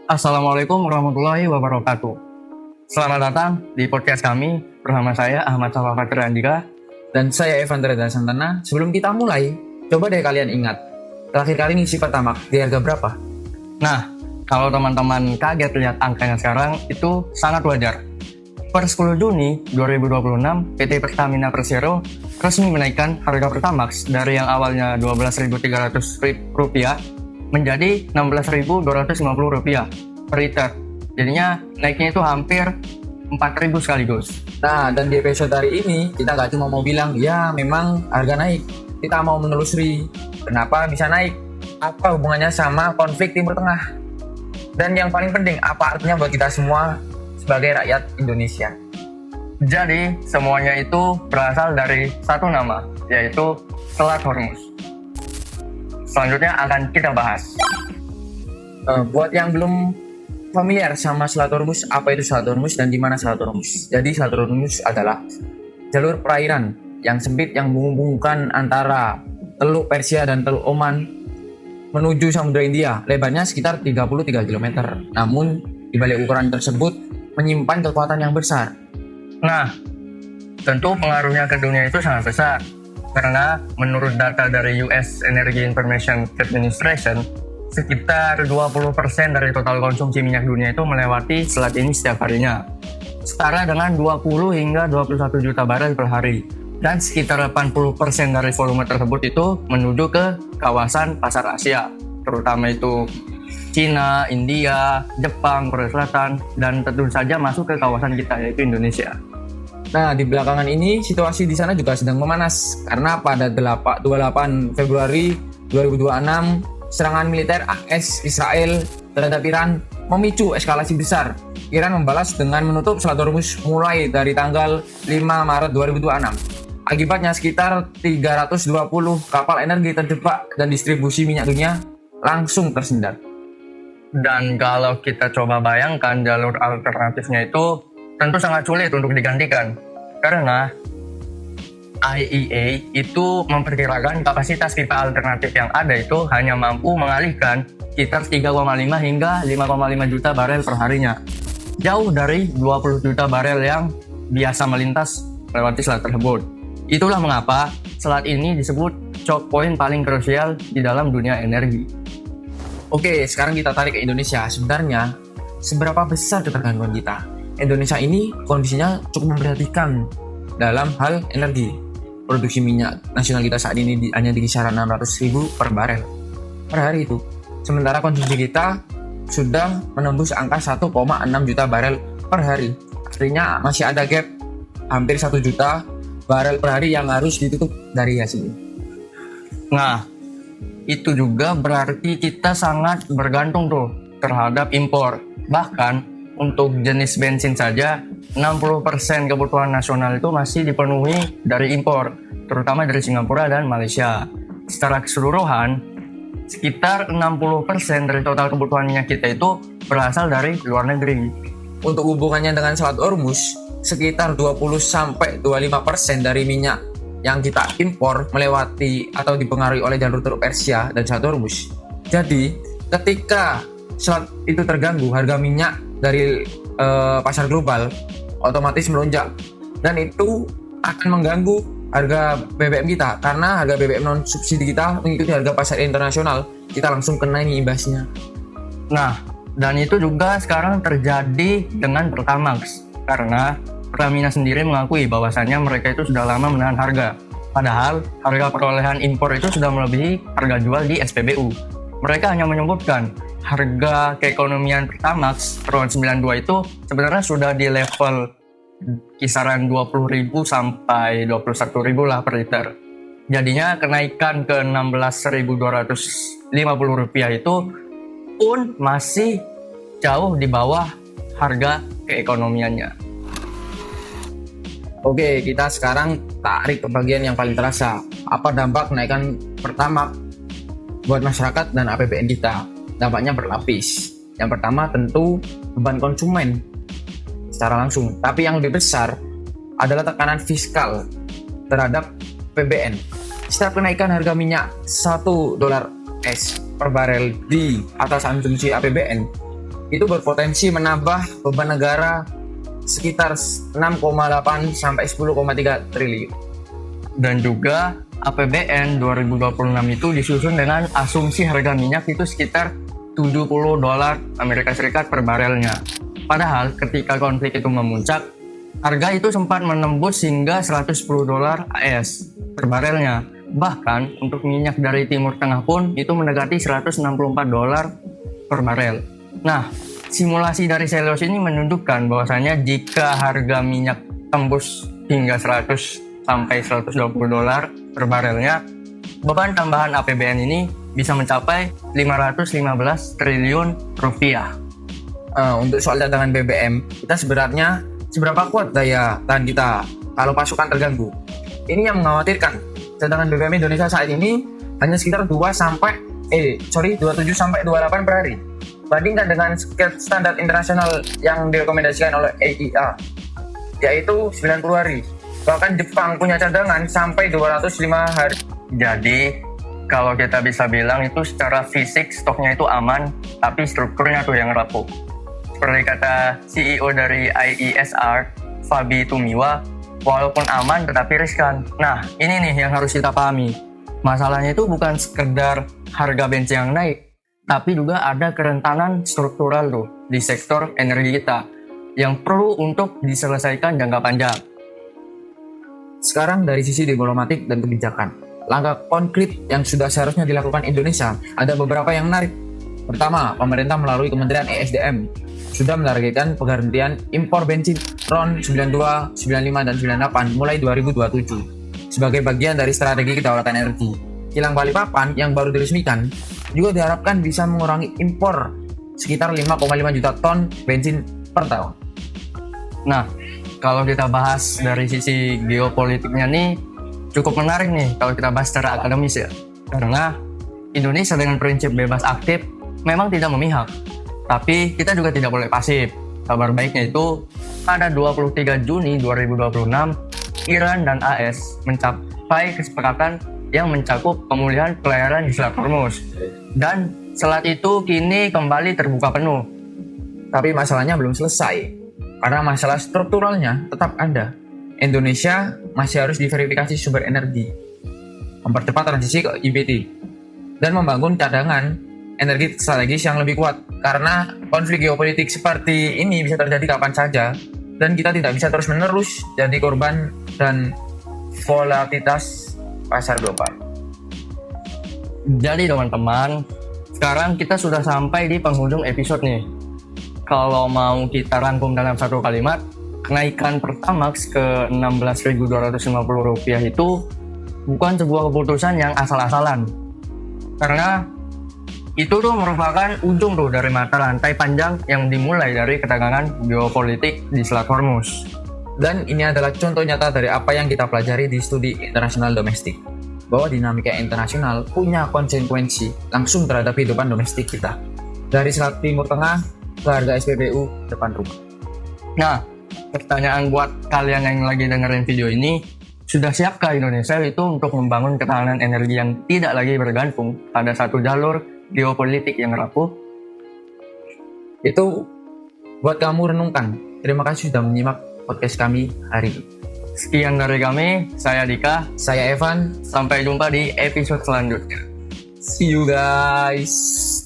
Assalamualaikum warahmatullahi wabarakatuh. Selamat datang di podcast kami bersama saya Ahmad Safa Fatri Andika. Dan saya Evan Tereda Santana. Sebelum kita mulai, coba deh kalian ingat, terakhir kali ngisi Pertamax di harga berapa? Nah, kalau teman-teman kaget lihat angkanya sekarang, itu sangat wajar. Per 10 Juni 2026, PT Pertamina Persero resmi menaikkan harga Pertamax dari yang awalnya Rp12.300 menjadi Rp16.250 per liter. Jadinya naiknya itu hampir 4.000 sekaligus. Nah, dan di episode hari ini, kita nggak cuma mau bilang, ya memang harga naik. Kita mau menelusuri, kenapa bisa naik? Apa hubungannya sama konflik Timur Tengah? Dan yang paling penting, apa artinya buat kita semua sebagai rakyat Indonesia? Jadi, semuanya itu berasal dari satu nama, yaitu Selat Hormuz. Selanjutnya akan kita bahas. Buat yang belum familiar sama Selat Hormuz, apa itu Selat Hormuz dan di mana Selat Hormuz? Jadi Selat Hormuz adalah jalur perairan yang sempit yang menghubungkan antara Teluk Persia dan Teluk Oman menuju Samudra India. Lebarnya sekitar 33 km. Namun di balik ukuran tersebut menyimpan kekuatan yang besar. Nah, tentu pengaruhnya ke dunia itu sangat besar. Karena menurut data dari US Energy Information Administration, sekitar 20% dari total konsumsi minyak dunia itu melewati selat ini setiap harinya. Setara dengan 20 hingga 21 juta barel per hari. Dan sekitar 80% dari volume tersebut itu menuju ke kawasan pasar Asia. Terutama itu Cina, India, Jepang, Korea Selatan, dan tentu saja masuk ke kawasan kita yaitu Indonesia. Nah, di belakangan ini situasi di sana juga sedang memanas karena pada 28 Februari 2026 serangan militer AS Israel terhadap Iran memicu eskalasi besar. Iran membalas dengan menutup Selat Hormuz mulai dari tanggal 5 Maret 2026. Akibatnya sekitar 320 kapal energi terjebak dan distribusi minyak dunia langsung tersendat. Dan kalau kita coba bayangkan jalur alternatifnya itu tentu sangat sulit untuk digantikan. Karena IEA itu memperkirakan kapasitas pipa alternatif yang ada itu hanya mampu mengalihkan sekitar 3,5 hingga 5,5 juta barel per harinya. Jauh dari 20 juta barel yang biasa melintas melewati selat tersebut. Itulah mengapa selat ini disebut choke point paling krusial di dalam dunia energi. Oke, sekarang kita tarik ke Indonesia. Sebenarnya, seberapa besar ketergantungan kita? Indonesia ini kondisinya cukup memprihatinkan dalam hal energi. Produksi minyak nasional kita saat ini hanya di kisaran 600.000 per barel per hari itu. Sementara konsumsi kita sudah menembus angka 1,6 juta barel per hari. Artinya masih ada gap hampir 1 juta barel per hari yang harus ditutup dari hasil. Nah, itu juga berarti kita sangat bergantung tuh terhadap impor. Bahkan untuk jenis bensin saja 60% kebutuhan nasional itu masih dipenuhi dari impor, terutama dari Singapura dan Malaysia. Secara keseluruhan, sekitar 60% dari total kebutuhan minyak kita itu berasal dari luar negeri. Untuk hubungannya dengan Selat Hormuz, sekitar 20-25% dari minyak yang kita impor melewati atau dipengaruhi oleh jalur Teluk Persia dan Selat Hormuz. Jadi, ketika selat itu terganggu, harga minyak dari pasar global otomatis melonjak dan itu akan mengganggu harga BBM kita karena harga BBM non subsidi kita mengikuti harga pasar internasional, kita langsung kena ini imbasnya. Nah, dan itu juga sekarang terjadi dengan Pertamax karena Pertamina sendiri mengakui bahwasannya mereka itu sudah lama menahan harga. Padahal harga perolehan impor itu sudah melebihi harga jual di SPBU. Mereka hanya menyebutkan harga keekonomian Pertamax tahun 92 itu sebenarnya sudah di level kisaran 20.000 sampai 21.000 lah per liter. Jadinya kenaikan ke Rp16.250 itu pun masih jauh di bawah harga keekonomiannya. Oke, kita sekarang tarik ke bagian yang paling terasa. Apa dampak kenaikan Pertamax buat masyarakat dan APBN kita? Dampaknya berlapis. Yang pertama tentu beban konsumen secara langsung. Tapi yang lebih besar adalah tekanan fiskal terhadap PBN. Setiap kenaikan harga minyak $1 per barel di atas asumsi APBN, itu berpotensi menambah beban negara sekitar 6,8 sampai 10,3 triliun. Dan juga APBN 2026 itu disusun dengan asumsi harga minyak itu sekitar $70 Amerika Serikat per barelnya. Padahal ketika konflik itu memuncak, harga itu sempat menembus hingga $110 AS per barelnya. Bahkan untuk minyak dari Timur Tengah pun itu mendekati $164 per barel. Nah, simulasi dari Celios ini menunjukkan bahwasanya jika harga minyak tembus hingga 100 sampai $120 per barelnya, beban tambahan APBN ini bisa mencapai 515 triliun rupiah. Untuk soal cadangan BBM, kita sebenarnya seberapa kuat daya tahan kita kalau pasukan terganggu? Ini yang mengkhawatirkan. Cadangan BBM Indonesia saat ini hanya sekitar 27 sampai 28 per hari. Bandingkan dengan standar internasional yang direkomendasikan oleh AIA, yaitu 90 hari. Bahkan Jepang punya cadangan sampai 205 hari. Jadi kalau kita bisa bilang itu secara fisik stoknya itu aman, tapi strukturnya tuh yang rapuh. Seperti kata CEO dari IESR, Fabi Tumiwa, walaupun aman tetapi riskan. Nah, ini nih yang harus kita pahami. Masalahnya itu bukan sekedar harga bensin yang naik, tapi juga ada kerentanan struktural tuh di sektor energi kita yang perlu untuk diselesaikan jangka panjang. Sekarang dari sisi diplomatik dan kebijakan, langkah konkret yang sudah seharusnya dilakukan Indonesia ada beberapa yang menarik. Pertama, pemerintah melalui Kementerian ESDM sudah menargetkan penghentian impor bensin RON 92, 95, dan 98 mulai 2027 sebagai bagian dari strategi kedaulatan energi. Kilang Balikpapan yang baru diresmikan juga diharapkan bisa mengurangi impor sekitar 5,5 juta ton bensin per tahun. Nah, kalau kita bahas dari sisi geopolitiknya nih, cukup menarik nih kalau kita bahas secara akademis ya. Karena Indonesia dengan prinsip bebas aktif memang tidak memihak, tapi kita juga tidak boleh pasif. Kabar baiknya itu, pada 23 Juni 2026, Iran dan AS mencapai kesepakatan yang mencakup pemulihan pelayaran di Selat Hormuz. Dan selat itu kini kembali terbuka penuh. Tapi masalahnya belum selesai, karena masalah strukturalnya tetap ada. Indonesia masih harus diverifikasi sumber energi, mempercepat transisi ke IBT, dan membangun cadangan energi strategis yang lebih kuat. Karena konflik geopolitik seperti ini bisa terjadi kapan saja, dan kita tidak bisa terus-menerus jadi korban dan volatilitas pasar global. Jadi teman-teman, sekarang kita sudah sampai di penghujung episode nih. Kalau mau kita rangkum dalam satu kalimat, kenaikan Pertamax ke Rp16.250 itu bukan sebuah keputusan yang asal-asalan. Karena itu tuh merupakan ujung tuh dari mata rantai panjang yang dimulai dari ketegangan geopolitik di Selat Hormuz. Dan ini adalah contoh nyata dari apa yang kita pelajari di studi internasional domestik, bahwa dinamika internasional punya konsekuensi langsung terhadap kehidupan domestik kita, dari Selat Timur Tengah ke harga SPBU depan rumah. Nah, pertanyaan buat kalian yang lagi dengerin video ini, sudah siapkah Indonesia itu untuk membangun ketahanan energi yang tidak lagi bergantung pada satu jalur geopolitik yang rapuh? Itu buat kamu renungkan. Terima kasih sudah menyimak podcast kami hari ini. Sekian dari kami, saya Dika, Saya Evan. sampai jumpa di episode selanjutnya. See you guys.